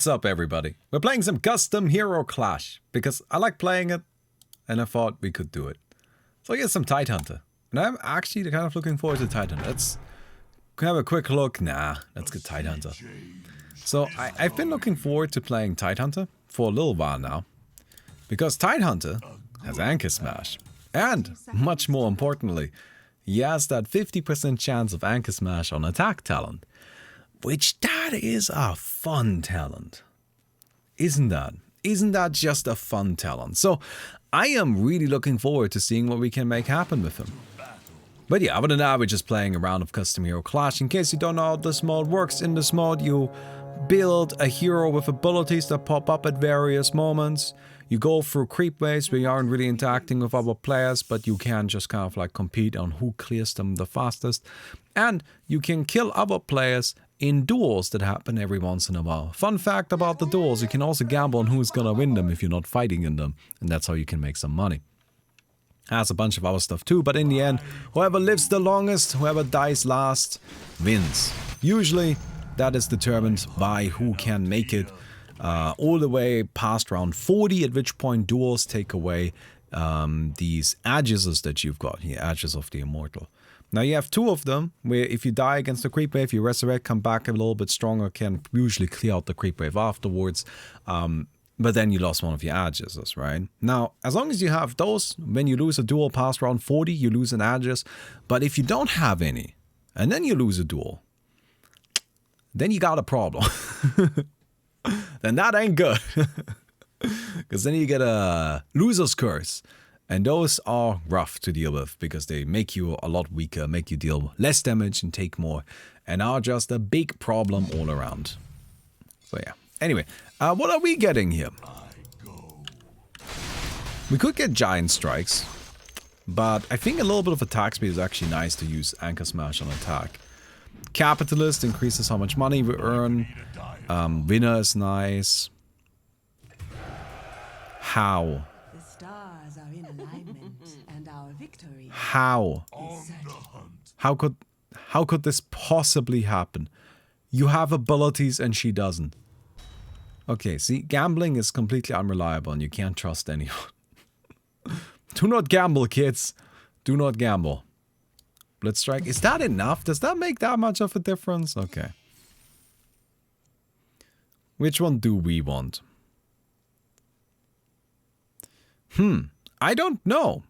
What's up, everybody? We're playing some custom hero clash because I like playing it and I thought we could do it. So here's some Tidehunter. And I'm actually kind of looking forward to Tidehunter. Let's have a quick look. Let's get Tidehunter. So I've been looking forward to playing Tidehunter for a little while now. Because Tidehunter has Anchor Smash. And, much more importantly, he has that 50% chance of Anchor Smash on attack talent. Which that is a fun talent. Isn't that? Isn't that just a fun talent? So I am really looking forward to seeing what we can make happen with him. But yeah, other than that, we're just playing a round of Custom Hero Clash. In case you don't know how this mode works, in this mode you build a hero with abilities that pop up at various moments. You go through creep waves where you aren't really interacting with other players, but you can just kind of like compete on who clears them the fastest. And you can kill other players in duels that happen every once in a while. Fun fact about the duels, you can also gamble on who's gonna win them if you're not fighting in them. And that's how you can make some money. Has a bunch of other stuff too, but in the end, whoever lives the longest, whoever dies last, wins. Usually, that is determined by who can make it all the way past round 40, at which point duels take away these Aegises that you've got here, Aegis of the Immortal. Now you have two of them, where if you die against the creep wave, you resurrect, come back a little bit stronger, can usually clear out the creep wave afterwards. But then you lost one of your Aegises, right? Now, as long as you have those, when you lose a duel past round 40, you lose an Aegis. But if you don't have any, and then you lose a duel, then you got a problem. Then that ain't good. Because then you get a loser's curse. And those are rough to deal with because they make you a lot weaker, make you deal less damage and take more, and are just a big problem all around. So yeah. Anyway, what are we getting here? We could get giant strikes, but I think a little bit of attack speed is actually nice to use Anchor Smash on attack. Capitalist increases how much money we earn. Winner is nice. How? How? How could this possibly happen? You have abilities and she doesn't. Okay, see, gambling is completely unreliable and you can't trust anyone. Do not gamble, kids. Do not gamble. Blitzstrike. Is that enough? Does that make that much of a difference? Okay. Which one do we want? I don't know.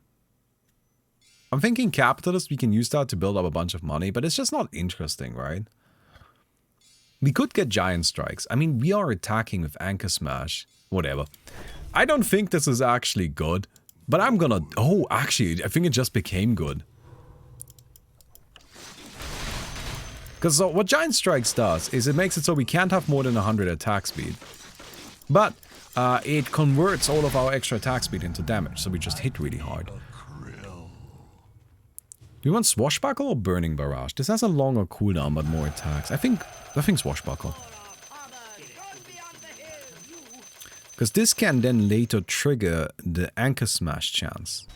I'm thinking capitalist, we can use that to build up a bunch of money, but it's just not interesting, right? We could get giant strikes. I mean, we are attacking with Anchor Smash. Whatever. I don't think this is actually good, but I'm gonna... Oh, actually, I think it just became good. Because so what giant strikes does is it makes it so we can't have more than 100 attack speed. But it converts all of our extra attack speed into damage, so we just hit really hard. Do you want Swashbuckle or Burning Barrage? This has a longer cooldown but more attacks. I think Swashbuckle. Because this can then later trigger the Anchor Smash chance.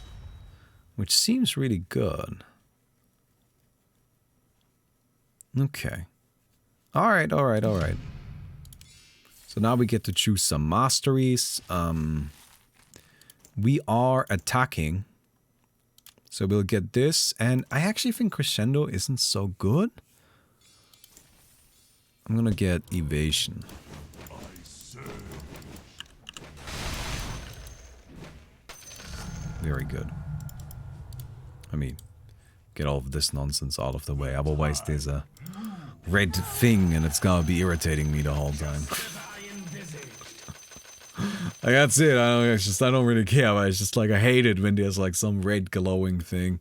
Which seems really good. Okay. Alright. So now we get to choose some masteries. We are attacking. So we'll get this, and I actually think Crescendo isn't so good. I'm gonna get Evasion. Very good. I mean, get all of this nonsense out of the way, otherwise there's a red thing and it's gonna be irritating me the whole time. Like, that's it. I don't really care. But it's just like I hate it when there's like some red glowing thing.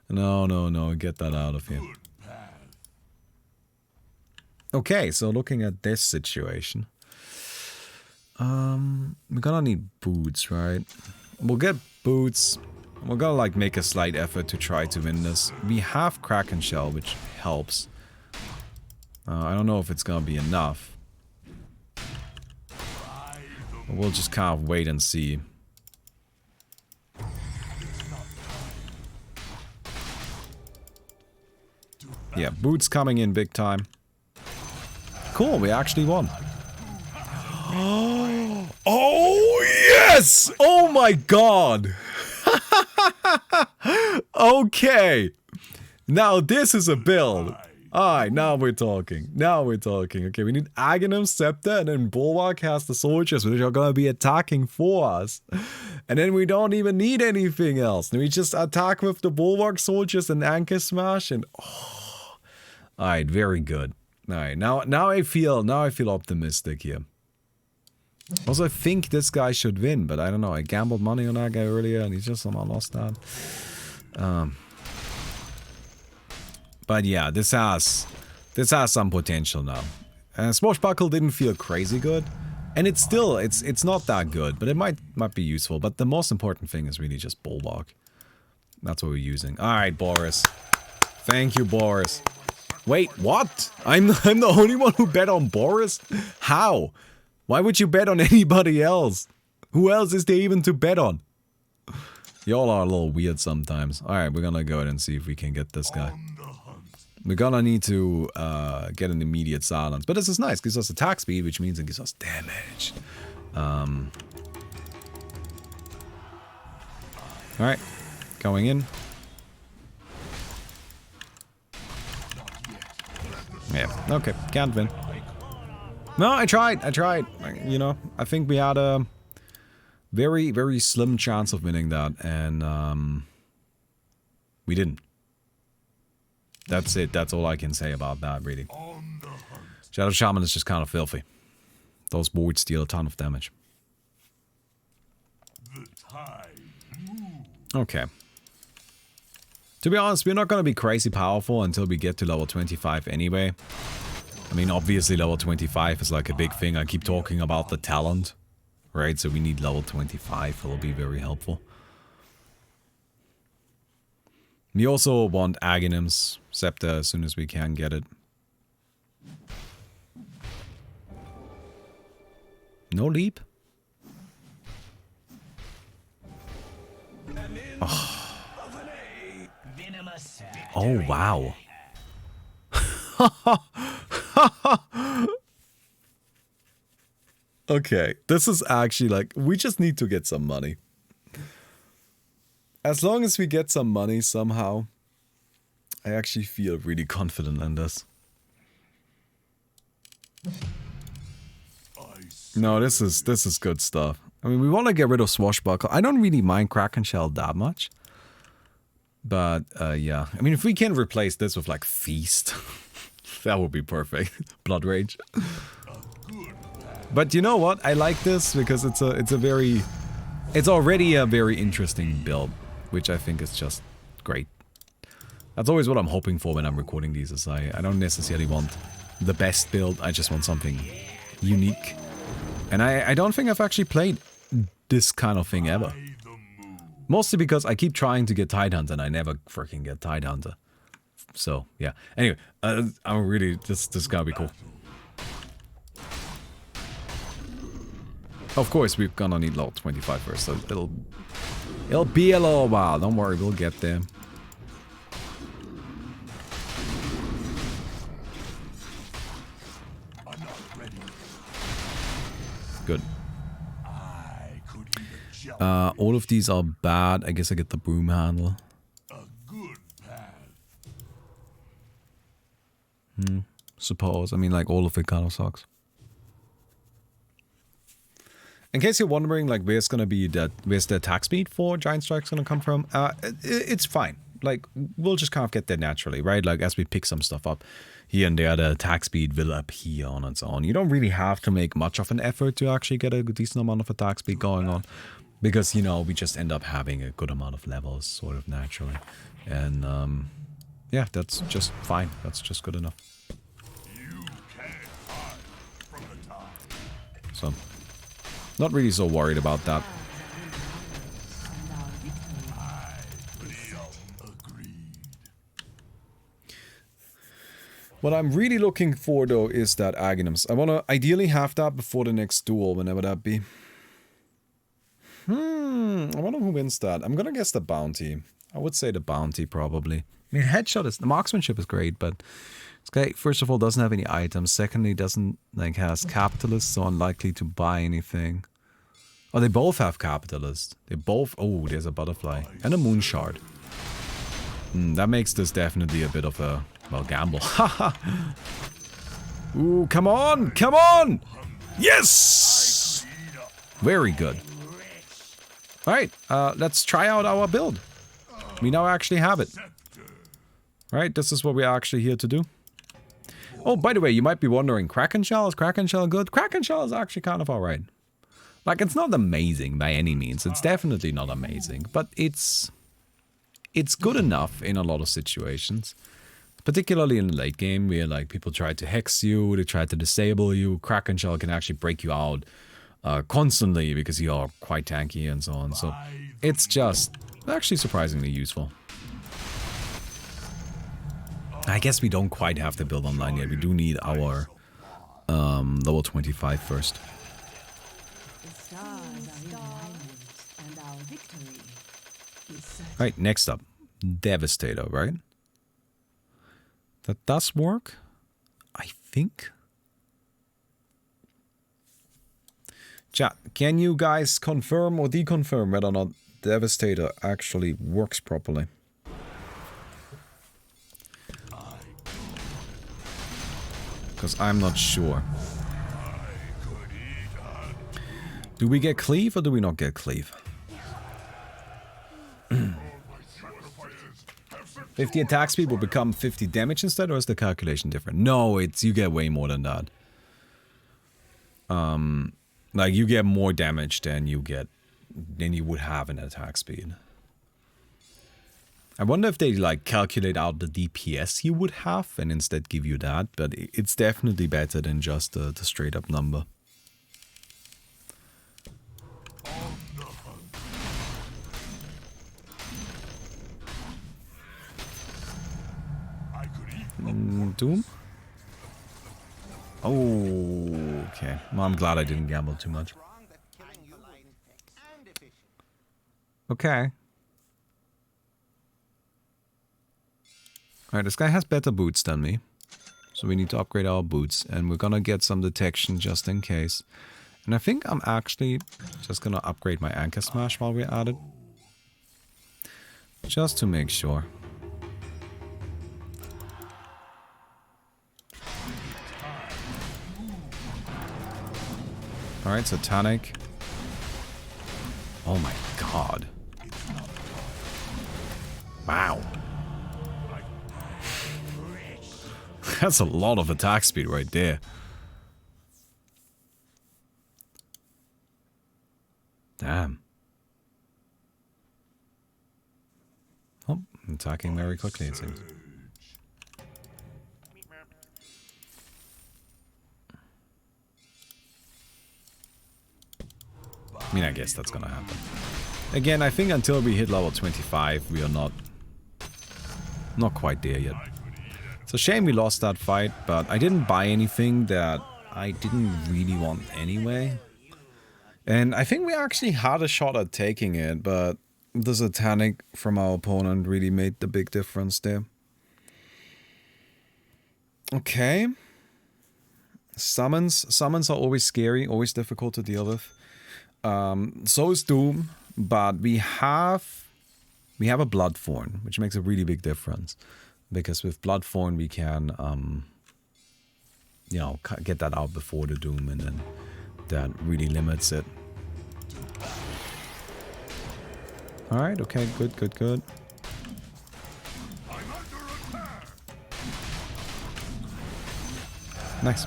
No, get that out of here. Okay, so looking at this situation, we're gonna need boots, right? We'll get boots. We're gonna like make a slight effort to try to win this. We have Kraken Shell, which helps. I don't know if it's gonna be enough. We'll just kind of wait and see. Yeah, boots coming in big time. Cool, we actually won. Oh, yes! Oh my god! Okay. Now this is a build. Alright, now we're talking. Now we're talking. Okay, we need Aghanim, Scepter, and then Bulwark has the soldiers, which are gonna be attacking for us. And then we don't even need anything else. Then we just attack with the Bulwark soldiers and Anchor Smash and... Oh. Alright, very good. Alright, now I feel optimistic here. Also, I think this guy should win, but I don't know. I gambled money on that guy earlier and he just somehow lost that. But yeah, this has some potential now. Swashbuckle didn't feel crazy good, and it's still it's not that good, but it might be useful. But the most important thing is really just Bulwark. That's what we're using. All right, Boris. Thank you, Boris. Wait, what? I'm the only one who bet on Boris? How? Why would you bet on anybody else? Who else is there even to bet on? Y'all are a little weird sometimes. All right, we're gonna go ahead and see if we can get this guy. We're gonna need to get an immediate silence. But this is nice. Gives us attack speed, which means it gives us damage. Alright. Going in. Yeah, okay. Can't win. No, I tried. You know, I think we had a very, very slim chance of winning that. And we didn't. That's it. That's all I can say about that, really. Shadow Shaman is just kind of filthy. Those boards deal a ton of damage. Okay. To be honest, we're not going to be crazy powerful until we get to level 25 anyway. I mean, obviously level 25 is like a big thing. I keep talking about the talent, right? So we need level 25. It'll be very helpful. We also want Aghanim's Scepter as soon as we can get it. No leap? Oh, oh wow. Okay, this is actually like, we just need to get some money. As long as we get some money somehow, I actually feel really confident in this. No, this is good stuff. I mean, we want to get rid of Swashbuckle. I don't really mind Kraken Shell that much. But, yeah. I mean, if we can replace this with, like, Feast, that would be perfect. Blood Rage. But you know what? I like this because it's already a very interesting build, which I think is just great. That's always what I'm hoping for when I'm recording these, is I don't necessarily want the best build, I just want something unique. And I don't think I've actually played this kind of thing ever. Mostly because I keep trying to get Tidehunter and I never freaking get Tidehunter. So, yeah. Anyway, I'm really, this is gonna be cool. Of course, we're gonna need level 25 first, so it'll be a little while. Don't worry, we'll get there. Good. All of these are bad. I guess I get the broom handle. Suppose. I mean, like, all of it kind of sucks. In case you're wondering, like, where's the attack speed for Giant Strike's gonna come from, it's fine. Like, we'll just kind of get there naturally, right? Like, as we pick some stuff up here and there, the attack speed will appear on its own. You don't really have to make much of an effort to actually get a decent amount of attack speed going on. Because, you know, we just end up having a good amount of levels, sort of naturally. And, yeah, that's just fine. That's just good enough. So, not really so worried about that. What I'm really looking for, though, is that Aghanim's. I want to ideally have that before the next duel, whenever that be. I wonder who wins that. I'm gonna guess the Bounty. I would say the Bounty, probably. I mean, Headshot is... The marksmanship is great, but This guy, first of all, doesn't have any items. Secondly, doesn't, like, has capitalists, so unlikely to buy anything. Oh, they both have capitalists. They both... Oh, there's a butterfly. And a moon shard. That makes this definitely a bit of a, well, gamble. Haha! Ooh, come on! Come on! Yes! Very good. Alright, let's try out our build. We now actually have it. Right, this is what we're actually here to do. Oh, by the way, you might be wondering, Kraken Shell? Is Kraken Shell good? Kraken Shell is actually kind of alright. Like, it's not amazing by any means. It's definitely not amazing. But it's good enough in a lot of situations. Particularly in the late game, where, like, people try to hex you, they try to disable you. Kraken Shell can actually break you out constantly because you are quite tanky and so on. So, it's just actually surprisingly useful. I guess we don't quite have to build online yet. We do need our level 25 first. Right, next up. Devastator, right? That does work, I think. Chat, can you guys confirm or deconfirm whether or not Devastator actually works properly? Because I'm not sure. Do we get cleave or do we not get cleave? 50 attack speed will become 50 damage instead, or is the calculation different? No, it's you get way more than that. Like you get more damage than you would have in attack speed. I wonder if they like calculate out the DPS you would have and instead give you that, but it's definitely better than just the straight up number. Doom? Oh, okay. Well, I'm glad I didn't gamble too much. Okay. Alright, this guy has better boots than me. So we need to upgrade our boots. And we're gonna get some detection just in case. And I think I'm actually just gonna upgrade my anchor smash while we're at it. Just to make sure. Alright, Satanic. Oh my god. Wow. That's a lot of attack speed right there. Damn. Oh, I'm attacking very quickly, it seems. I mean, I guess that's gonna happen. Again, I think until we hit level 25, we are not quite there yet. It's a shame we lost that fight, but I didn't buy anything that I didn't really want anyway. And I think we actually had a shot at taking it, but the Satanic from our opponent really made the big difference there. Okay. Summons are always scary, always difficult to deal with. So is Doom, but we have a Bloodthorn, which makes a really big difference. Because with Bloodthorn we can, you know, get that out before the Doom, and then that really limits it. Alright, okay, good, good, good. Nice.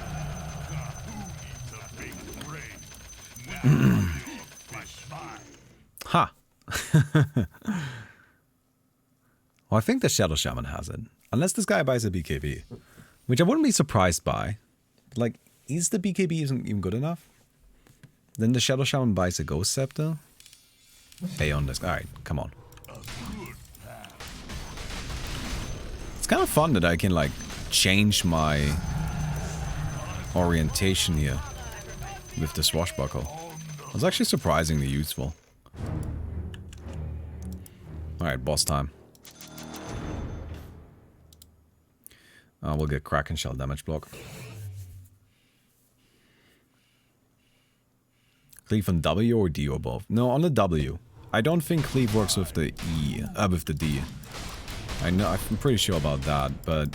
Ha! Well, I think the Shadow Shaman has it. Unless this guy buys a BKB. Which I wouldn't be surprised by. Like, is the BKB even good enough? Then the Shadow Shaman buys a Ghost Scepter. Hey, on this. Alright, come on. It's kind of fun that I can, like, change my orientation here with the Swashbuckle. It's actually surprisingly useful. Alright, boss time. We'll get Kraken Shell damage block. Cleave on W or D or both? No, on the W. I don't think cleave works with the E, with the D. I know, I'm pretty sure about that, but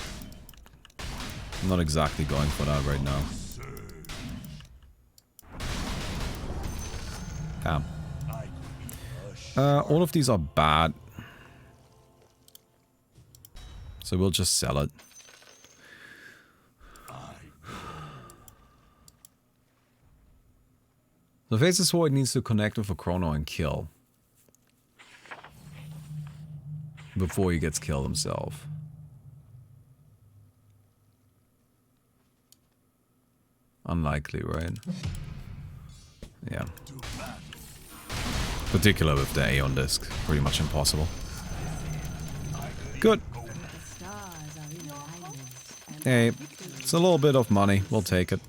I'm not exactly going for that right now. Damn. All of these are bad. So we'll just sell it. The Faceless Void needs to connect with a Chrono and kill. Before he gets killed himself. Unlikely, right? Yeah. Particularly with the Aeon disc. Pretty much impossible. Good. Hey, it's a little bit of money. We'll take it.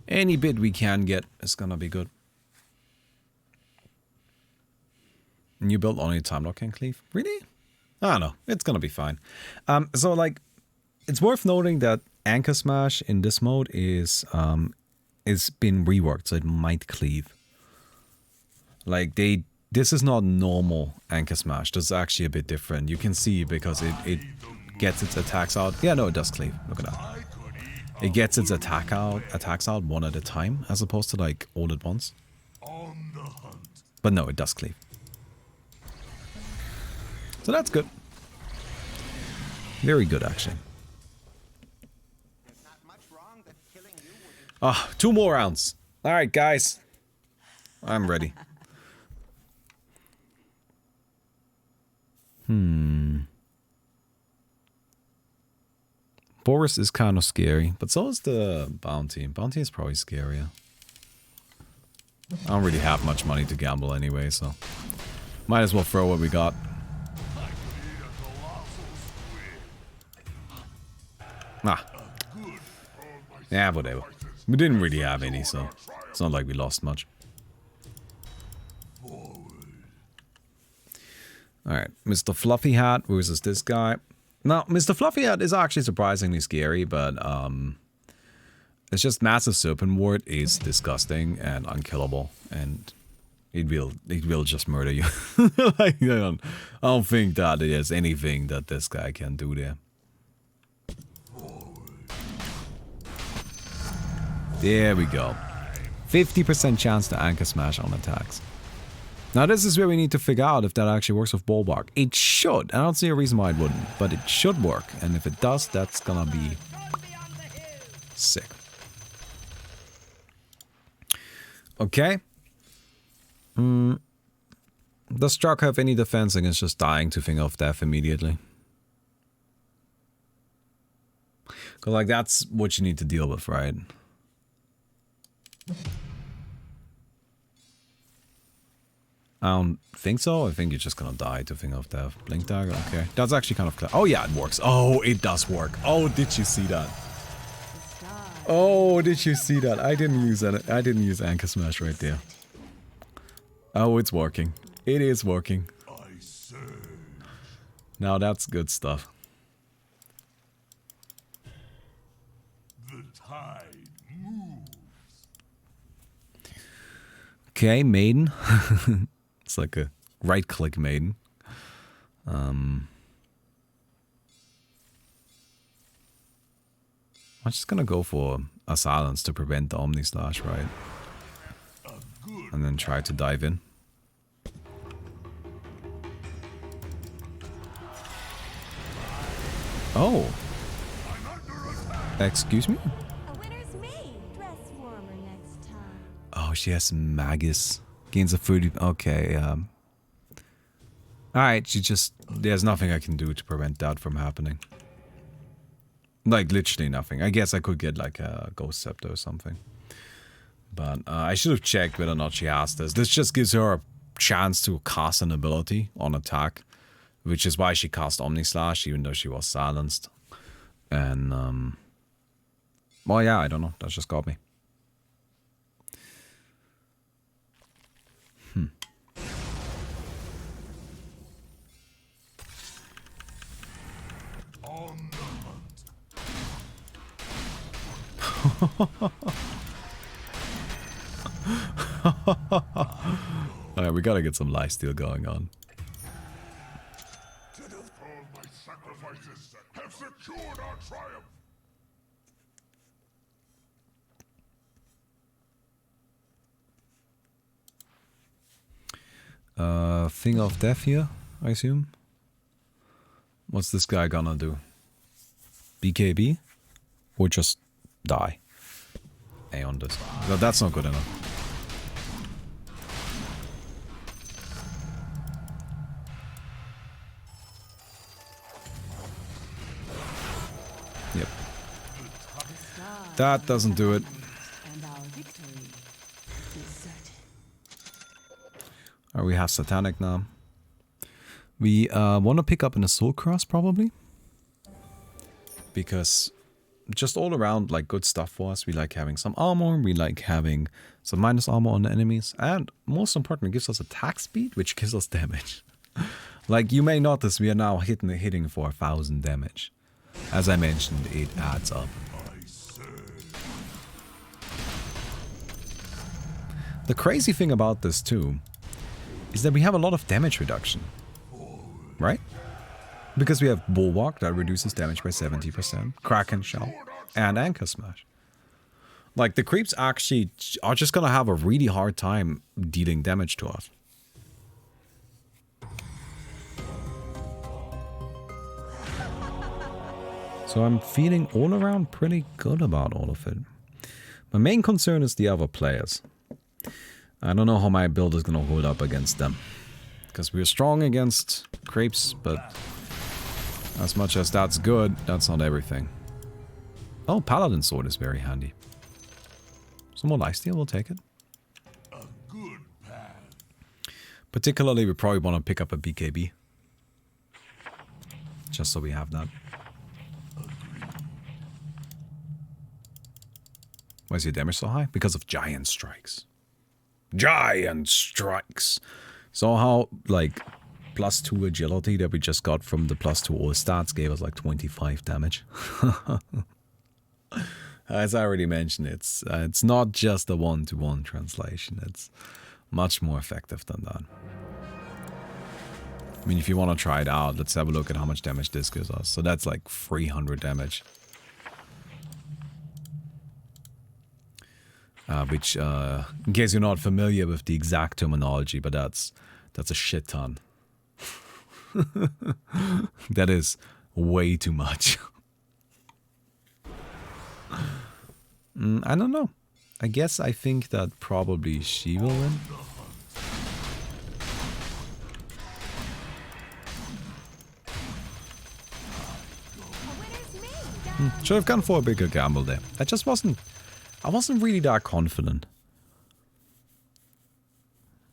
Any bid we can get is gonna be good. And you build only time lock and cleave? Really? I don't know. It's gonna be fine. So like, it's worth noting that Anchor Smash in this mode is been reworked, so it might cleave. Like this is not normal Anchor Smash. This is actually a bit different. You can see because it gets its attacks out. Yeah, no, it does cleave. Look at that. It gets its attacks out one at a time, as opposed to like all at once. But no, it does cleave. So that's good. Very good, actually. Ah, 2 more rounds. Alright, guys. I'm ready. Boris is kind of scary, but so is the Bounty. Bounty is probably scarier. I don't really have much money to gamble anyway, so might as well throw what we got. Ah. Yeah, whatever. We didn't really have any, so it's not like we lost much. Alright, Mr. Fluffy Hat versus this guy. Now, Mr. Fluffy Hat is actually surprisingly scary, but it's just Massive Serpent Ward is disgusting and unkillable, and it will just murder you. Like, I don't think that there's anything that this guy can do there. There we go. 50% chance to Anchor Smash on attacks. Now this is where we need to figure out if that actually works with Bulwark. It should. I don't see a reason why it wouldn't, but it should work. And if it does, that's gonna be sick. Okay. Does Struck have any defense against just dying to Finger of Death immediately? Because like that's what you need to deal with, right? I don't think so. I think you're just gonna die to Finger of Death. Blink Dagger, okay. That's actually kind of clear. Oh yeah, it works. Oh, it does work. Oh, did you see that? Oh, did you see that? I didn't use that. I didn't use Anchor Smash right there. Oh, it's working. It is working. Now that's good stuff. Okay, Maiden. It's like a right-click Maiden. I'm just gonna go for a silence to prevent the Omni Slash, right? And then try to dive in. Oh. Excuse me? Oh, she has Magus. Gains a 30... Okay, Alright, she just... There's nothing I can do to prevent that from happening. Like, literally nothing. I guess I could get, like, a Ghost Scepter or something. But I should have checked whether or not she has this. This just gives her a chance to cast an ability on attack. Which is why she cast Omni Slash, even though she was silenced. And, well, yeah, I don't know. That just got me. Alright, we gotta get some lifesteal going on. All my sacrifices have secured our triumph. Thing of death here, I assume. What's this guy gonna do? BKB? Or just die? Aeon this. No, that's not good enough. Yep. That doesn't do it. Alright, we have Satanic now. We want to pick up an Assault Cross probably. Because just all around like good stuff for us. We like having some armor, we like having some minus armor on the enemies, and most importantly, it gives us attack speed, which gives us damage. Like you may notice, we are now hitting for 1000 damage. As I mentioned, it adds up. The crazy thing about this too is that we have a lot of damage reduction, right? Because we have Bulwark that reduces damage by 70%, Kraken Shell, and Anchor Smash. Like, the creeps actually are just gonna have a really hard time dealing damage to us. So I'm feeling all around pretty good about all of it. My main concern is the other players. I don't know how my build is gonna hold up against them. Because we're strong against creeps, but as much as that's good, that's not everything. Oh, Paladin Sword is very handy. Some more lifesteal, we'll take it. A good path. Particularly, we probably want to pick up a BKB. Just so we have that. Why is your damage so high? Because of Giant Strikes. Giant Strikes! So how, like, +2 agility that we just got from the +2 all stats gave us like 25 damage. As I already mentioned, it's not just a one-to-one translation. It's much more effective than that. I mean, if you want to try it out, let's have a look at how much damage this gives us. So that's like 300 damage. Which, in case you're not familiar with the exact terminology, but that's a shit ton. That is way too much. I don't know. I guess I think that probably she will win. Should have gone for a bigger gamble there. I wasn't really that confident.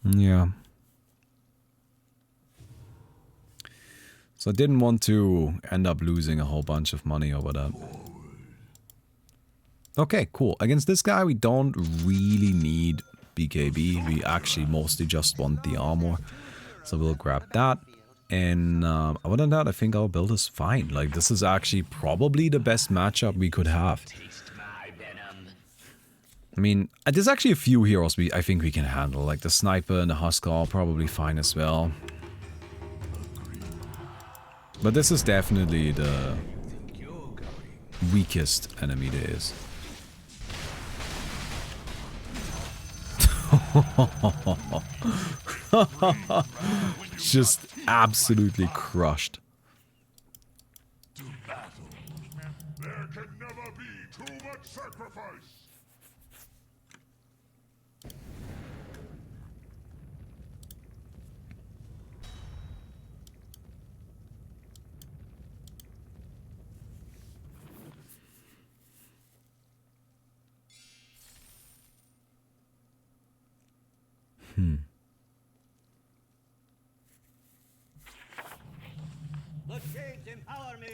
Yeah. So I didn't want to end up losing a whole bunch of money over that. Okay, cool. Against this guy, we don't really need BKB. We actually mostly just want the armor. So we'll grab that. And other than that, I think our build is fine. Like, this is actually probably the best matchup we could have. I mean, there's actually a few heroes I think we can handle. Like the Sniper and the Husker are probably fine as well. But this is definitely the weakest enemy there is. Just absolutely crushed. To battle. There can never be too much sacrifice.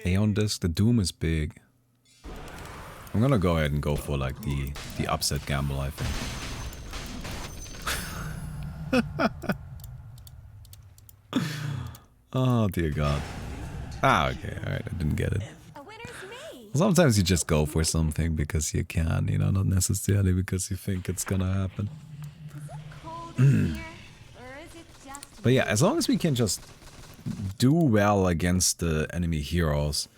Aeon Disc, the Doom is big. I'm gonna go ahead and go for like the upset gamble, I think. Oh dear god. Ah, okay, alright, I didn't get it. Sometimes you just go for something because you can, you know, not necessarily because you think it's gonna happen. But yeah, as long as we can just do well against the enemy heroes,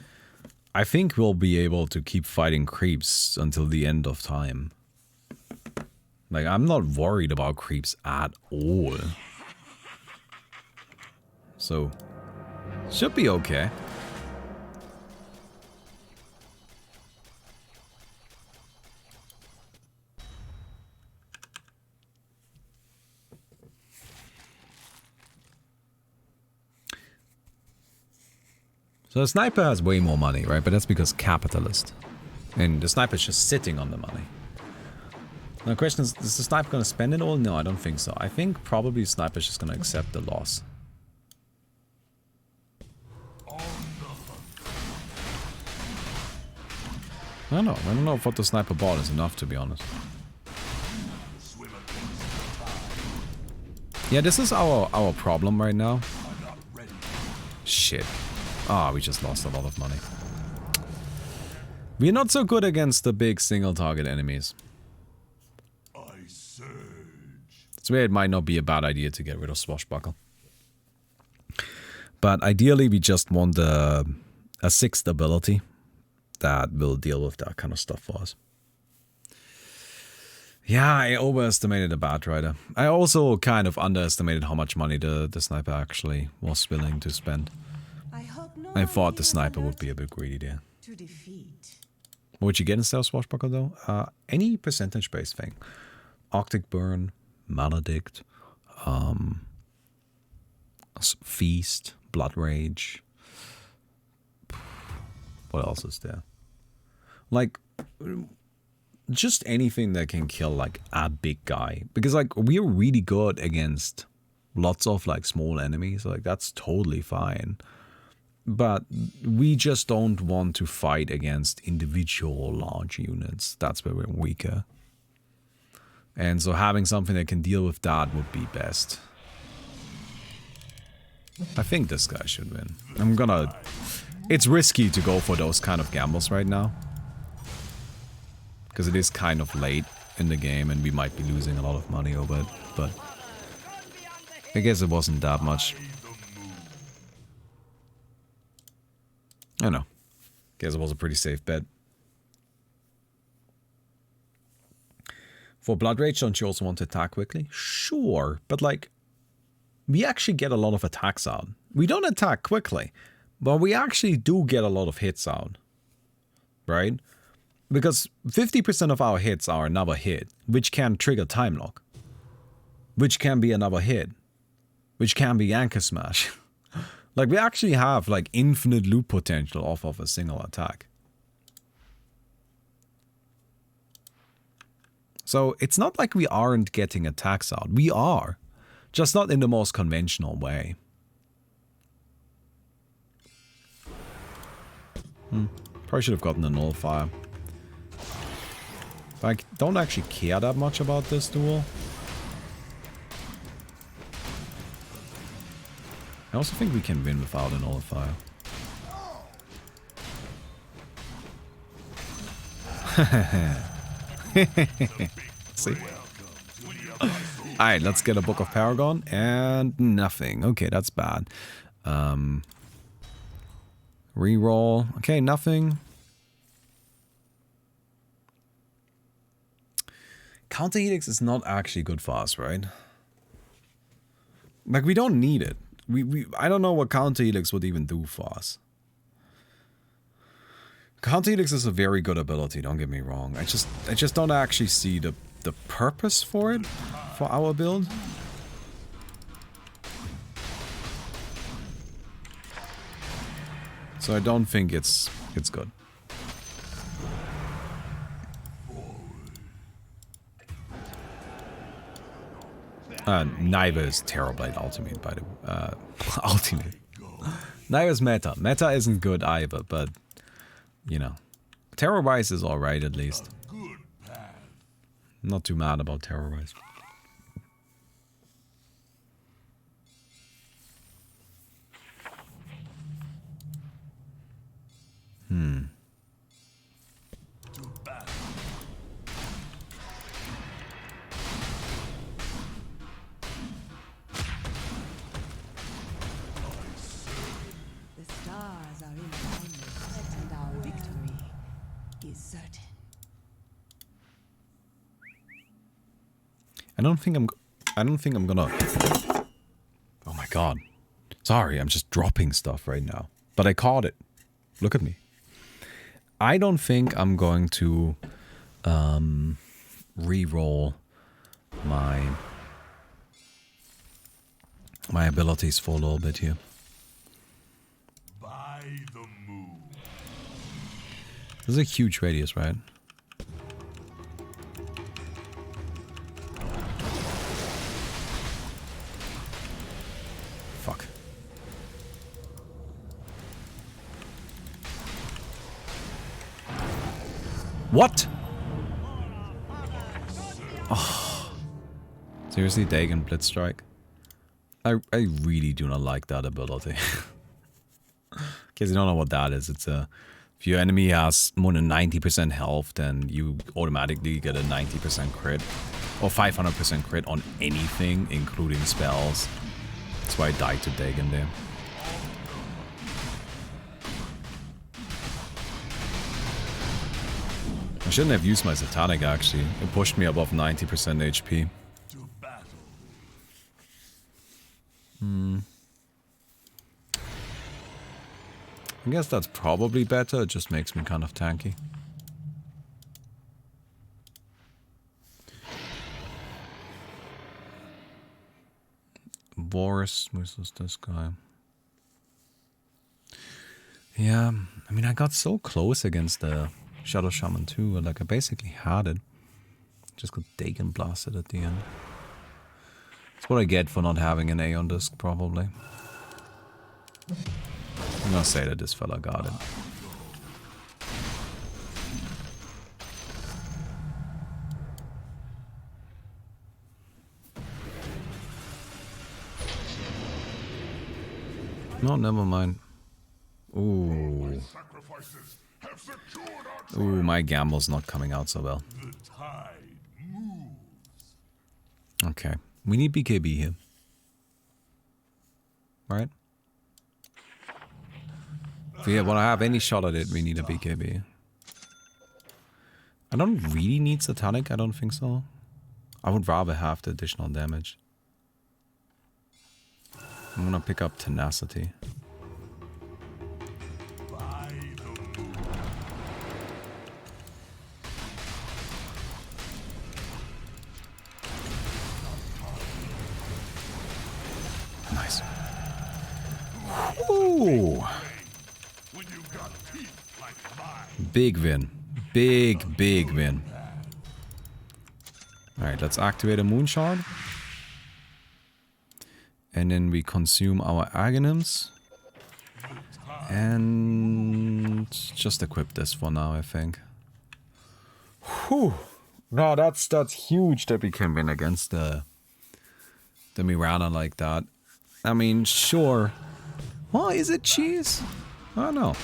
I think we'll be able to keep fighting creeps until the end of time. Like, I'm not worried about creeps at all. So, should be okay. So the sniper has way more money, right? But that's because capitalist. And the sniper's just sitting on the money. Now the question is the sniper gonna spend it all? No, I don't think so. I think probably the sniper's just gonna accept the loss. I don't know if what the sniper bought is enough, to be honest. Yeah, this is our problem right now. Shit. Ah, we just lost a lot of money. We're not so good against the big single target enemies. That's where it might not be a bad idea to get rid of Swashbuckle. But ideally we just want a 6th ability that will deal with that kind of stuff for us. Yeah, I overestimated the Batrider. I also kind of underestimated how much money the sniper actually was willing to spend. I thought the sniper would be a bit greedy there. What would you get instead of Swashbuckle though? Any percentage-based thing. Arctic Burn, Maledict, Feast, Blood Rage. What else is there? Like, just anything that can kill like a big guy. Because like, we're really good against lots of like small enemies. Like, that's totally fine. But we just don't want to fight against individual large units. That's where we're weaker. And so having something that can deal with that would be best. I think this guy should win. It's risky to go for those kind of gambles right now. Because it is kind of late in the game and we might be losing a lot of money over it. But I guess it wasn't that much. I don't know. Guess it was a pretty safe bet. For Blood Rage, don't you also want to attack quickly? Sure, but like, we actually get a lot of attacks out. We don't attack quickly, but we actually do get a lot of hits out. Right? Because 50% of our hits are another hit, which can trigger Time Lock. Which can be another hit. Which can be Anchor Smash. Like, we actually have, like, infinite loot potential off of a single attack. So, it's not like we aren't getting attacks out. We are. Just not in the most conventional way. Probably should have gotten a nullifier. But I don't actually care that much about this duel. I also think we can win without a nullifier. See? Alright, let's get a Book of Paragon and nothing. Okay, that's bad. Reroll. Okay, nothing. Counter Helix is not actually good for us, right? Like, we don't need it. I don't know what Counter Helix would even do for us. Counter Helix is a very good ability, don't get me wrong. I just don't actually see the purpose for it, for our build. So I don't think it's good. Naiva is Terrorblade Ultimate, by the way. Ultimate. Naiva's meta. Meta isn't good either, but, you know. Terrorwise is alright at least. I'm not too mad about Terrorwise. I don't think I'm gonna... Oh my god. Sorry, I'm just dropping stuff right now. But I caught it. Look at me. I don't think I'm going to re-roll my abilities for a little bit here. By the moon. This is a huge radius, right? Fuck. What? Oh. Seriously, Dagon Blitz Strike? I really do not like that ability. In case you don't know what that is, it's a... If your enemy has more than 90% health, then you automatically get a 90% crit. Or 500% crit on anything, including spells. That's why I died to Dagon there. I shouldn't have used my Satanic actually. It pushed me above 90% HP. I guess that's probably better, it just makes me kind of tanky. Boris versus this guy. Yeah, I mean I got so close against the Shadow Shaman too, like I basically had it. Just got Dagon blasted at the end. That's what I get for not having an A on disc, probably. I'm gonna say that this fella got it. No, never mind. Ooh. Ooh, my gamble's not coming out so well. Okay. We need BKB here. Right? If we want to have any shot at it, we need a BKB. I don't really need Satanic, I don't think so. I would rather have the additional damage. I'm gonna pick up Tenacity. Nice. Ooh. Big win. Big, big win. Alright, let's activate a Moonshard. And then we consume our Aghanims. And just equip this for now, I think. Whew. No, that's huge that we can win against the Mirana like that. I mean, sure. Well, is it cheese? I don't know.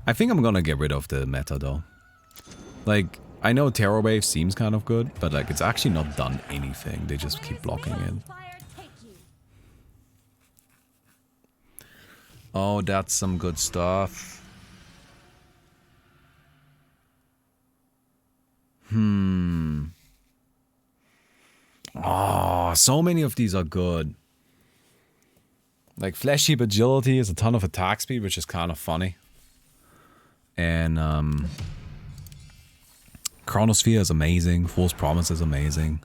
I think I'm gonna get rid of the meta though. Like, I know Terror Wave seems kind of good, but like it's actually not done anything. They just keep blocking it. Oh, that's some good stuff. Oh, so many of these are good. Like Flesh Heap Agility is a ton of attack speed, which is kind of funny. And Chronosphere is amazing. False Promise is amazing.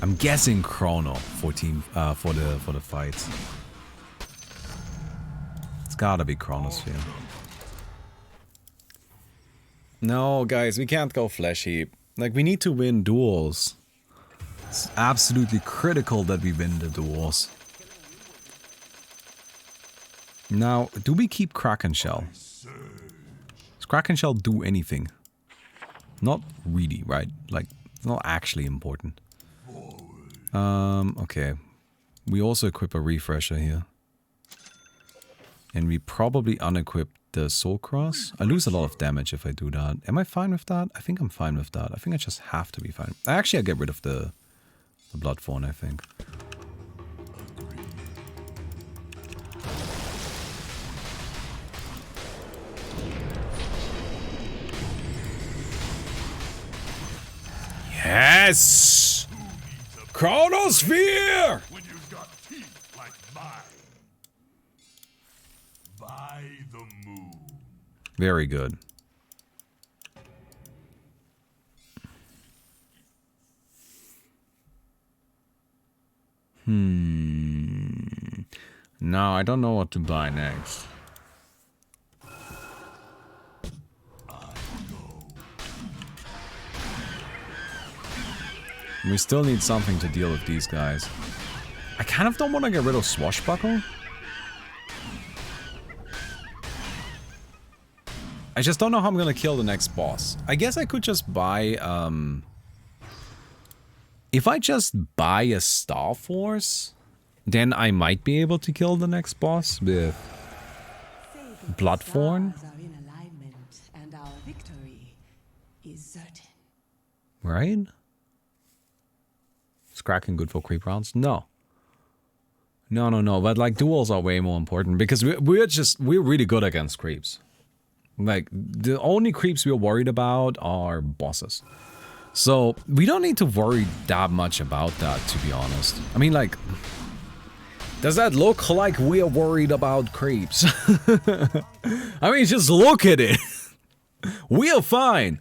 I'm guessing Chrono 14 for the fights. It's gotta be Chronosphere. No, guys, we can't go Flesh Heap. Like, we need to win duels. It's absolutely critical that we win the duels. Now, do we keep Kraken Shell? Does Kraken Shell do anything? Not really, right? Like, it's not actually important. Okay. We also equip a Refresher here. And we probably unequip the Soul Cross. I lose a lot of damage if I do that. Am I fine with that? I think I'm fine with that. I think I just have to be fine. Actually, I get rid of the Bloodthorn, I think. Yes! Chronosphere! When you've got teeth like mine. By the moon. Very good. Now I don't know what to buy next. We still need something to deal with these guys. I kind of don't want to get rid of Swashbuckle. I just don't know how I'm gonna kill the next boss. I guess I could just buy, if I just buy a Star Force, then I might be able to kill the next boss with Bloodthorn. Stars are in alignment, and our victory is certain. Right? Is Kraken good for creep rounds? No. No. But like duels are way more important because we're really good against creeps. Like the only creeps we're worried about are bosses. So we don't need to worry that much about that, to be honest. I mean, like, does that look like we're worried about creeps? I mean, just look at it. We're fine.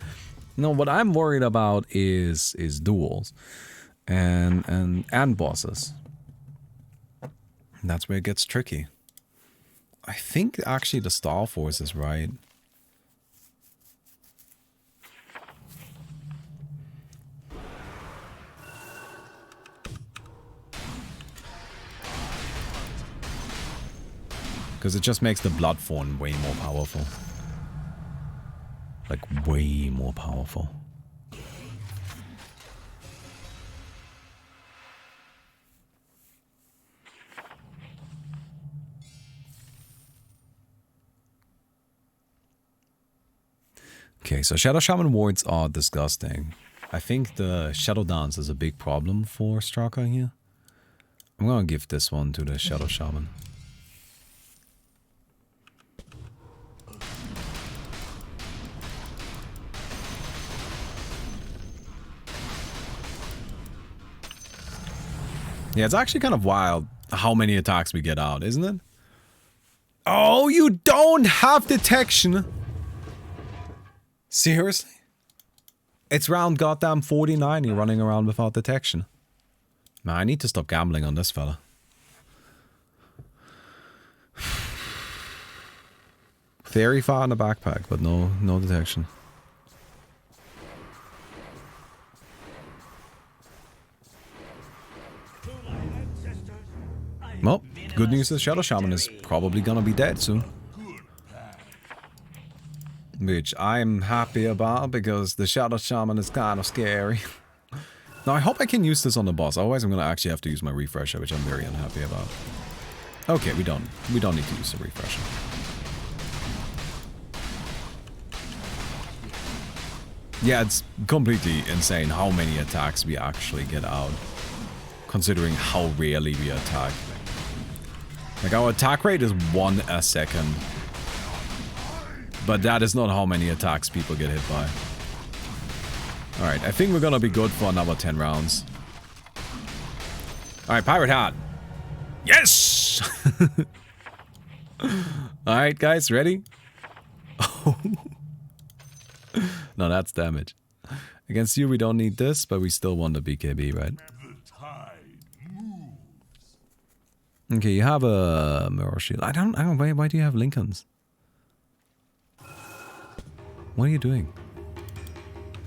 No, what I'm worried about is duels and bosses. And that's where it gets tricky. I think actually the Star Force is right. Because it just makes the Bloodthorn way more powerful. Like, way more powerful. Okay, so Shadow Shaman wards are disgusting. I think the Shadow Dance is a big problem for Straka here. I'm gonna give this one to the Shadow Shaman. Yeah, it's actually kind of wild how many attacks we get out, isn't it? Oh, you don't have detection! Seriously? It's round goddamn 49 you're running around without detection. Man, I need to stop gambling on this fella. Very far in the backpack, but no detection. Well, good news is Shadow Shaman is probably gonna be dead soon. Which I'm happy about because the Shadow Shaman is kind of scary. Now I hope I can use this on the boss, otherwise I'm gonna actually have to use my refresher, which I'm very unhappy about. Okay, we don't need to use the refresher. Yeah, it's completely insane how many attacks we actually get out, considering how rarely we attack. Like, our attack rate is 1 a second. But that is not how many attacks people get hit by. Alright, I think we're gonna be good for another 10 rounds. Alright, Pirate Hat. Yes! Alright, guys, ready? No, that's damage. Against you, we don't need this, but we still want the BKB, right? Okay, you have a mirror shield. I don't why do you have Lincolns? What are you doing?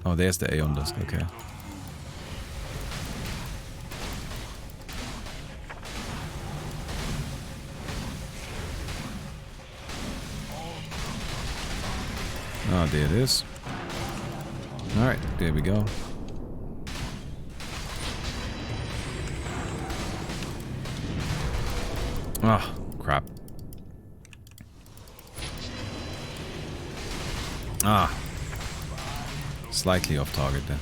Oh, there's the Aeon Disc, okay. Oh, there it is. Alright, there we go. Ah, crap. Ah. Slightly off target then.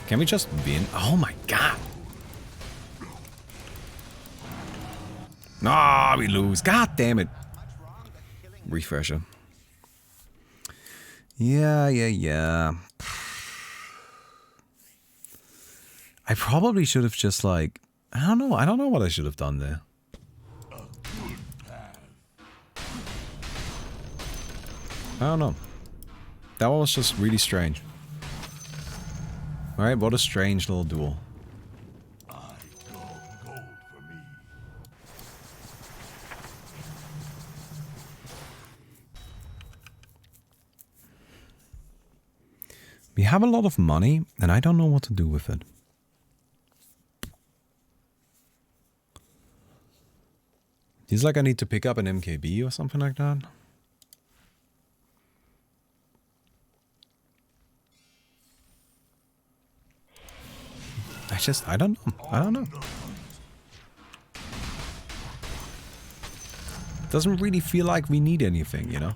Can we just win? Oh my god. Ah, we lose. God damn it. Refresher. Yeah. I probably should have just like... I don't know what I should have done there. I don't know. That one was just really strange. Alright, what a strange little duel. We have a lot of money, and I don't know what to do with it. Feels like I need to pick up an MKB or something like that. I don't know. Doesn't really feel like we need anything, you know?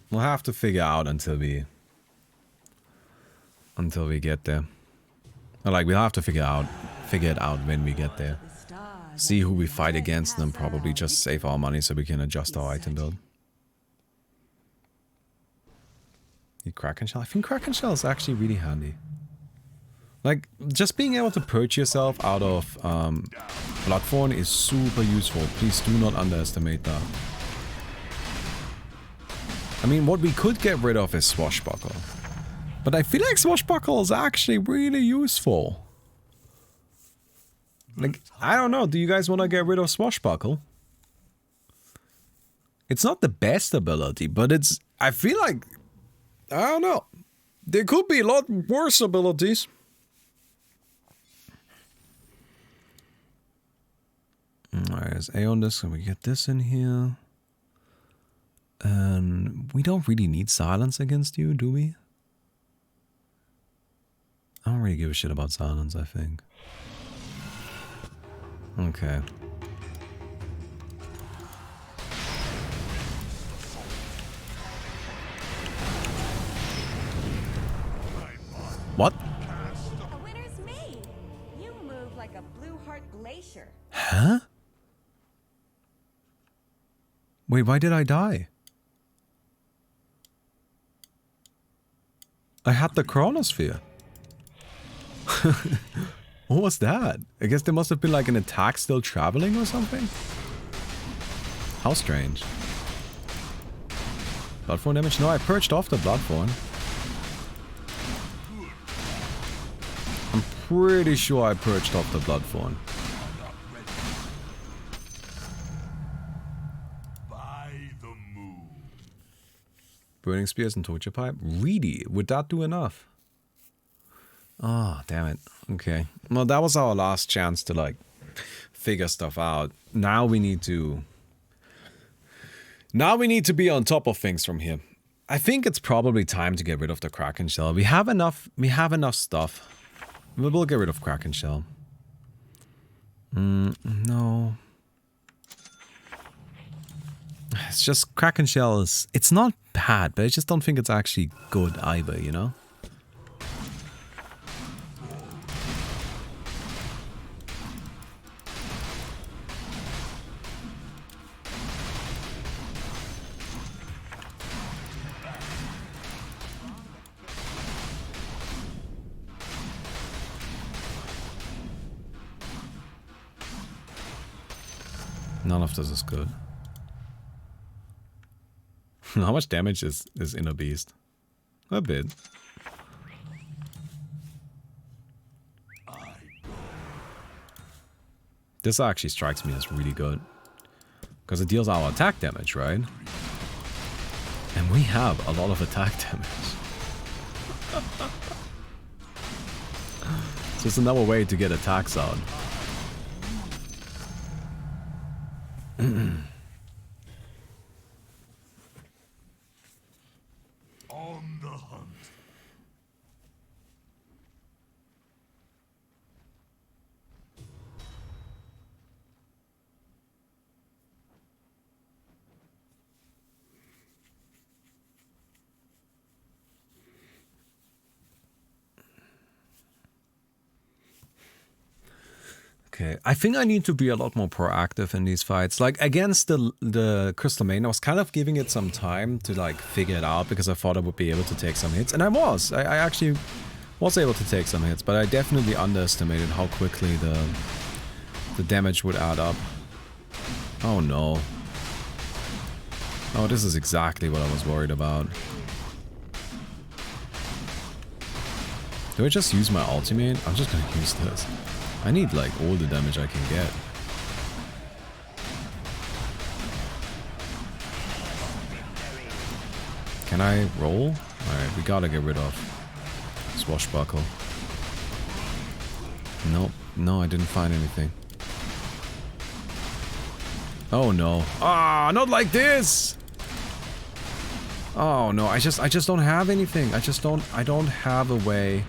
We'll have to figure out until we get there. Or like we'll have to figure it out when we get there. See who we fight against and then probably just save our money so we can adjust our item build. Need Kraken Shell? I think Kraken Shell is actually really handy. Like, just being able to purge yourself out of Bloodthorn is super useful. Please do not underestimate that. I mean, what we could get rid of is Swashbuckle. But I feel like Swashbuckle is actually really useful. Like, I don't know. Do you guys want to get rid of Swashbuckle? It's not the best ability, but it's... I feel like... I don't know. There could be a lot worse abilities. Alright, there's A on this, and we get this in here. And we don't really need silence against you, do we? I don't really give a shit about silence, I think. Okay. What? The winner's me. You move like a blue heart glacier. Huh? Wait, why did I die? I had the chronosphere. What was that? I guess there must have been like an attack still traveling or something? How strange. Bloodthorn damage? No, I purged off the Bloodthorn. I'm pretty sure I purged off the Bloodthorn. Burning Spears and Torture Pipe? Really? Would that do enough? Oh, damn it. Okay. Well, that was our last chance to, like, figure stuff out. Now we need to... Now we need to be on top of things from here. I think it's probably time to get rid of the Kraken Shell. We have enough stuff. We'll get rid of Kraken Shell. No. It's just Kraken Shell is... It's not bad, but I just don't think it's actually good either, you know? None of this is good. How much damage is Inner Beast? A bit. This actually strikes me as really good. Because it deals our attack damage, right? And we have a lot of attack damage. So it's another way to get attacks out. On the hunt. Okay, I think I need to be a lot more proactive in these fights. Like against the Crystal Main, I was kind of giving it some time to like figure it out because I thought I would be able to take some hits, and I was. I actually was able to take some hits, but I definitely underestimated how quickly the damage would add up. Oh no. Oh, this is exactly what I was worried about. Do I just use my ultimate? I'm just gonna use this. I need like all the damage I can get. Can I roll? Alright, we gotta get rid of Swashbuckle. Nope. No, I didn't find anything. Oh no. Ah, not like this! Oh no, I just don't have anything. I don't have a way.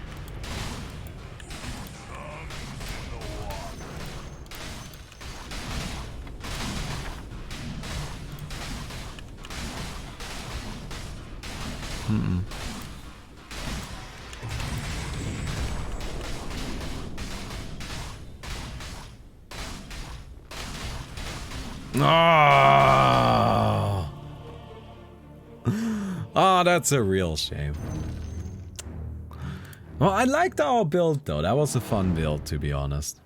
Oh. Oh, that's a real shame. Well, I liked our build though. That was a fun build, to be honest.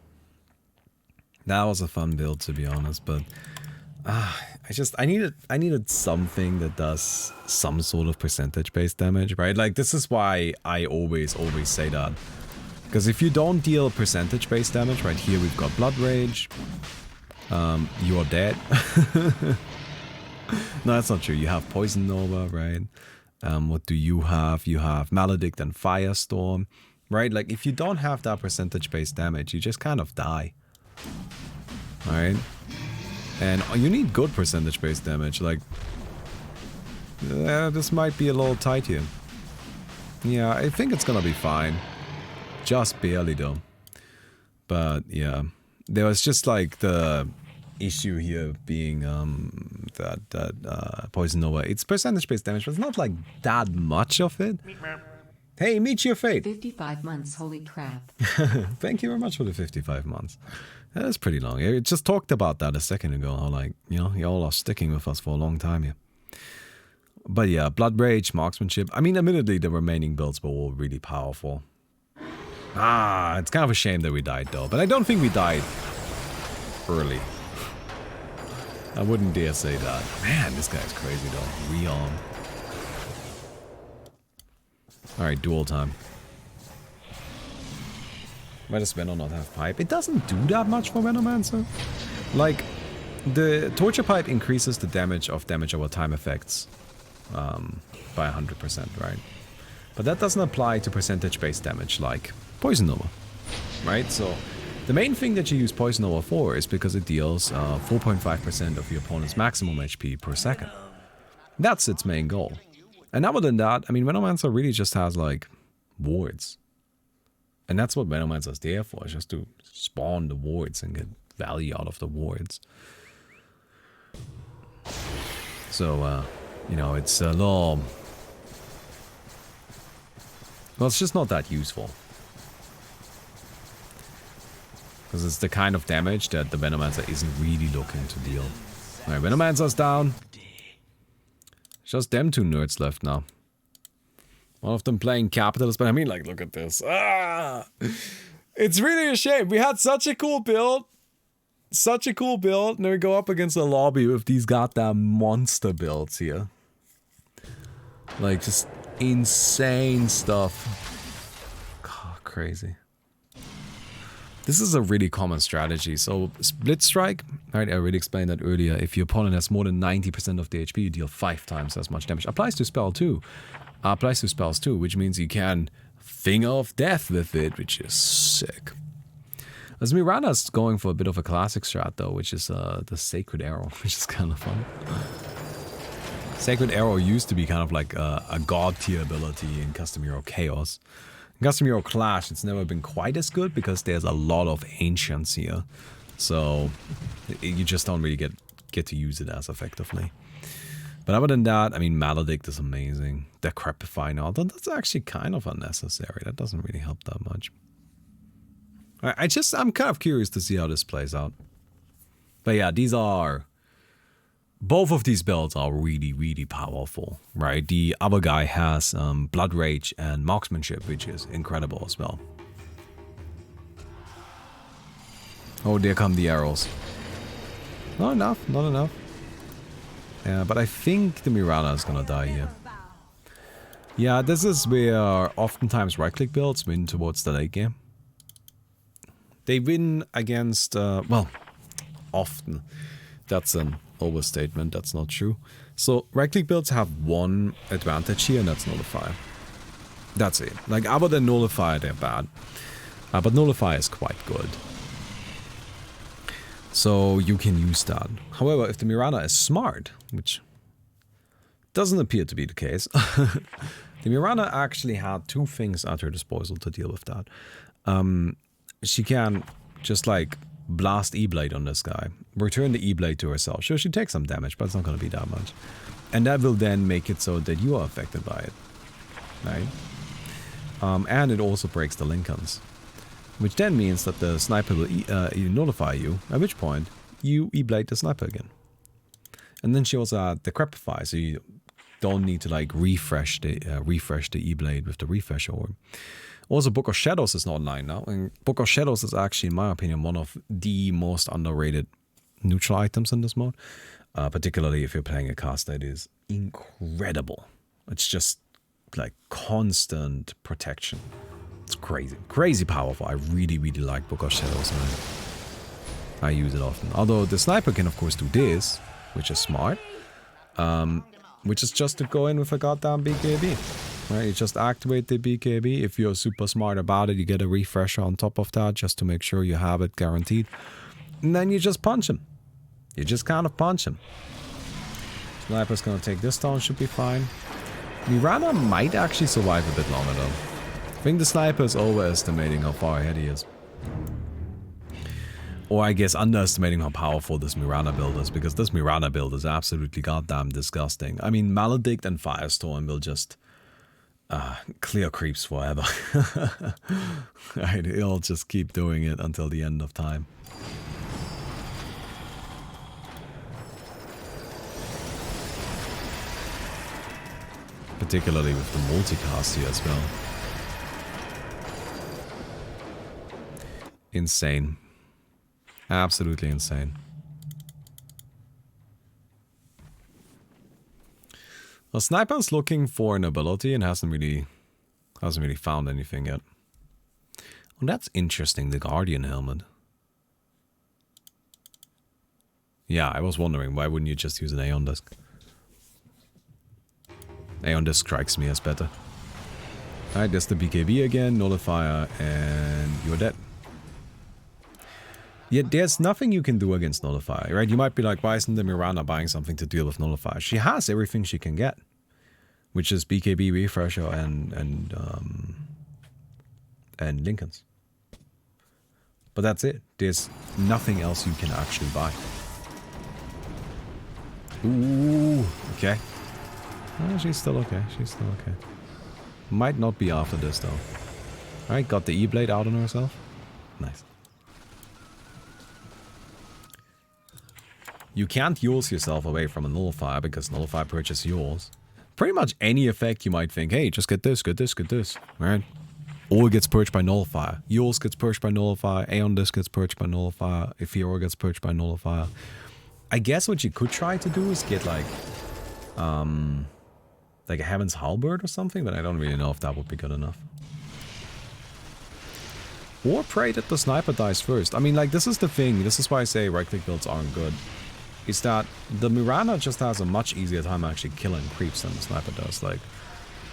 That was a fun build, to be honest, but I needed something that does some sort of percentage-based damage, right? Like this is why I always say that. Because if you don't deal percentage-based damage, right here we've got Blood Rage. You're dead. No, that's not true. You have Poison Nova, right? What do you have? You have Maledict and Firestorm, right? Like, if you don't have that percentage-based damage, you just kind of die. Alright? And you need good percentage-based damage. Like, this might be a little tight here. Yeah, I think it's gonna be fine. Just barely, though. But, yeah. There was just, like, the issue here being that Poison Nova, it's percentage-based damage, but it's not like that much of it. Hey, meet your fate. 55 months, holy crap. Thank you very much for the 55 months. That is pretty long. I just talked about that a second ago, how like, you know, y'all are sticking with us for a long time here. But yeah, Blood Rage, Marksmanship. I mean, admittedly, the remaining builds were all really powerful. It's kind of a shame that we died though, but I don't think we died early. I wouldn't dare say that. Man, this guy's crazy though. Rearm. Alright, duel time. Why does Venom not have Pipe? It doesn't do that much for Venomancer. Like, the Torture Pipe increases the damage over time effects by 100%, right? But that doesn't apply to percentage-based damage like Poison Nova, right? So the main thing that you use Poison Nova for is because it deals 4.5% of your opponent's maximum HP per second. That's its main goal. And other than that, I mean, Venomancer really just has, like, wards. And that's what Venomancer's there for, is just to spawn the wards and get value out of the wards. So, you know, it's a little... Well, it's just not that useful. Because it's the kind of damage that the Venomancer isn't really looking to deal. Alright, Venomancer's down. Just them two nerds left now. One of them playing Capitalist, but I mean, like, look at this. It's really a shame. We had such a cool build. Such a cool build. And then we go up against a lobby with these goddamn monster builds here. Like, just insane stuff. God, crazy. This is a really common strategy. So, Split Strike, right? I already explained that earlier. If your opponent has more than 90% of the HP, you deal 5 times as much damage. Applies to spells too, which means you can Finger of Death with it, which is sick. As Mirana's going for a bit of a classic strat though, which is the Sacred Arrow, which is kind of fun. Sacred Arrow used to be kind of like a god tier ability in Custom Hero Chaos. In Custom Hero Clash, it's never been quite as good because there's a lot of Ancients here. So you just don't really get to use it as effectively. But other than that, I mean, Maledict is amazing. Decrepify now, that's actually kind of unnecessary. That doesn't really help that much. I'm kind of curious to see how this plays out. But yeah, both of these builds are really, really powerful, right? The other guy has Blood Rage and Marksmanship, which is incredible as well. Oh, there come the arrows. Not enough, not enough. Yeah, but I think the Mirana is gonna die here. Yeah, this is where oftentimes right-click builds win towards the late game. They win against, well, often. That's an overstatement, that's not true. So, right-click builds have one advantage here, and that's Nullify. That's it. Like, other than Nullify, they're bad. But Nullify is quite good. So, you can use that. However, if the Mirana is smart, which doesn't appear to be the case, the Mirana actually had two things at her disposal to deal with that. She can just like blast E-Blade on this guy, return the E-Blade to herself. Sure, she takes some damage, but it's not going to be that much. And that will then make it so that you are affected by it, right? And it also breaks the Lincolns, which then means that the sniper will nullify you, at which point you E-Blade the sniper again. And then she also had the Crepify, so you don't need to like refresh the E-Blade with the refresh orb. Also, Book of Shadows is not online now, and Book of Shadows is actually, in my opinion, one of the most underrated neutral items in this mode. Particularly if you're playing a cast that is incredible. It's just like constant protection. It's crazy. Crazy powerful. I really, really like Book of Shadows, and I use it often. Although the sniper can, of course, do this, which is smart. Which is just to go in with a goddamn BKB. Right? You just activate the BKB. If you're super smart about it, you get a refresher on top of that just to make sure you have it guaranteed. And then you just punch him. You just kind of punch him. Sniper's gonna take this down, should be fine. Mirana might actually survive a bit longer though. I think the sniper is overestimating how far ahead he is. Or I guess underestimating how powerful this Mirana build is, because this Mirana build is absolutely goddamn disgusting. I mean, Maledict and Firestorm will just clear creeps forever. Right, it'll just keep doing it until the end of time. Particularly with the multicast here as well. Insane. Absolutely insane. Well, Sniper's looking for an ability and hasn't really found anything yet. Well, that's interesting, the Guardian helmet. Yeah, I was wondering, why wouldn't you just use an Aeon Disc? Aeon Disc strikes me as better. Alright, there's the BKB again, Nullifier, and you're dead. Yet there's nothing you can do against Nullifier, right? You might be like, why isn't the Mirana buying something to deal with Nullifier? She has everything she can get, which is BKB, Refresher, and Lincolns. But that's it. There's nothing else you can actually buy. Ooh, okay. Oh, she's still okay. She's still okay. Might not be after this though. Alright, got the E-Blade out on herself. Nice. You can't use yourself away from a Nullifier because Nullifier purchases yours. Pretty much any effect you might think, hey, just get this, get this, get this. Right? All gets purged by Nullifier. Yours gets purged by Nullifier. Aeon Disc gets purged by Nullifier. Ephero gets purged by Nullifier. I guess what you could try to do is get like a Heaven's Halberd or something, but I don't really know if that would be good enough. Or pray that the sniper dies first. I mean, like, this is the thing. This is why I say right-click builds aren't good. Is that the Mirana just has a much easier time actually killing creeps than the sniper does. Like,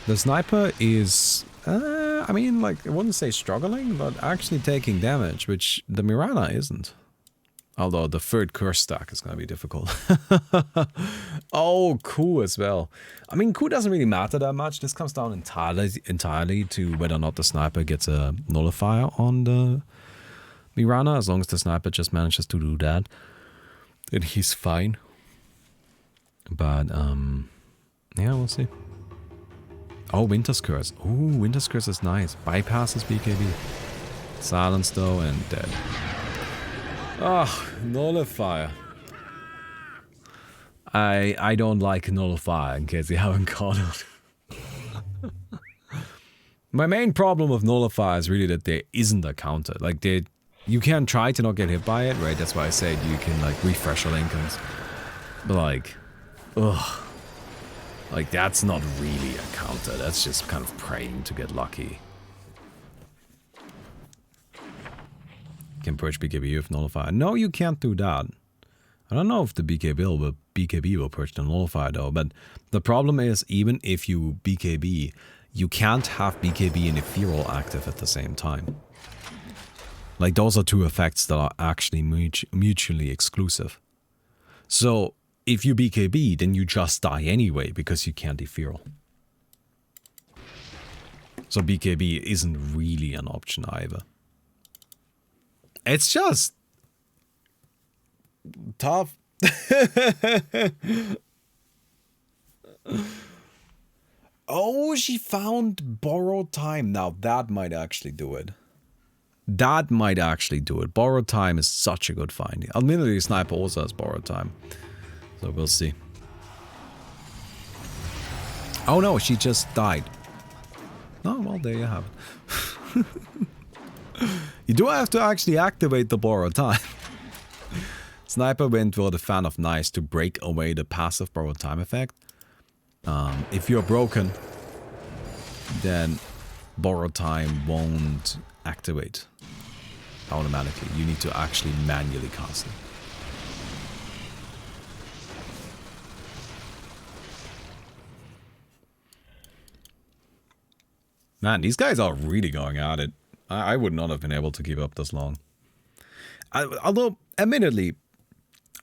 the sniper is, I mean, like, I wouldn't say struggling, but actually taking damage, which the Mirana isn't. Although the third curse stack is going to be difficult. Oh, Q as well. I mean, Q doesn't really matter that much. This comes down entirely to whether or not the sniper gets a nullifier on the Mirana. As long as the sniper just manages to do that, then he's fine. But, yeah, we'll see. Oh, Winter's Curse. Ooh, Winter's Curse is nice. Bypasses BKB. Silence though and dead. Oh, Nullifier. I don't like Nullifier in case you haven't caught it. My main problem with Nullifier is really that there isn't a counter. Like you can try to not get hit by it, right? That's why I said you can like refresh your Lincolns. But like, ugh. Like that's not really a counter. That's just kind of praying to get lucky. You can purge BKB with Nullifier. No, you can't do that. I don't know if the BKB will purge the Nullifier though, but the problem is even if you BKB, you can't have BKB and Ethereal active at the same time. Like those are two effects that are actually mutually exclusive. So if you BKB, then you just die anyway because you can't Ethereal. So BKB isn't really an option either. It's just tough. Oh, she found borrowed time. Now that might actually do it. That might actually do it. Borrowed time is such a good find. Admittedly, Sniper also has borrowed time. So we'll see. Oh no, she just died. Oh, well, there you have it. You do have to actually activate the borrowed time. Sniper went for the Fan of Nice to break away the passive borrowed time effect. If you're broken, then borrowed time won't activate automatically. You need to actually manually cast it. Man, these guys are really going at it. I would not have been able to keep up this long. Although, admittedly,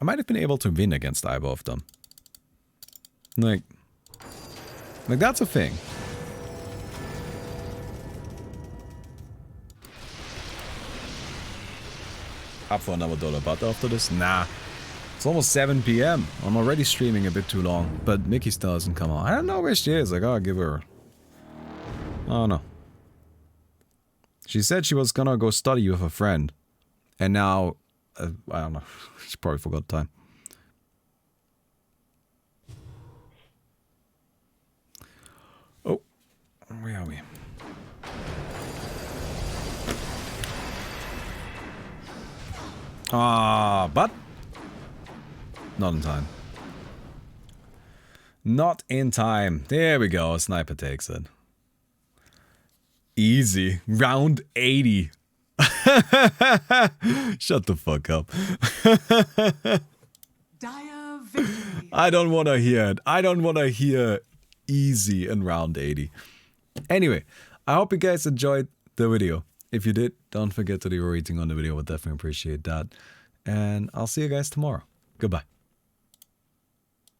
I might have been able to win against either of them. Like that's a thing. Up for another Dota butt after this? Nah. It's almost 7 PM. I'm already streaming a bit too long, but Mickey still hasn't come on. I don't know where she is. I gotta give her... Oh no. She said she was gonna go study with a friend. And now... I don't know. She probably forgot time. Oh. Where are we? But... Not in time. Not in time. There we go. Sniper takes it. Easy. Round 80. Shut the fuck up. Dire victory. I don't want to hear it. I don't want to hear easy in round 80. Anyway, I hope you guys enjoyed the video. If you did, don't forget to leave a rating on the video. We'll definitely appreciate that. And I'll see you guys tomorrow. Goodbye.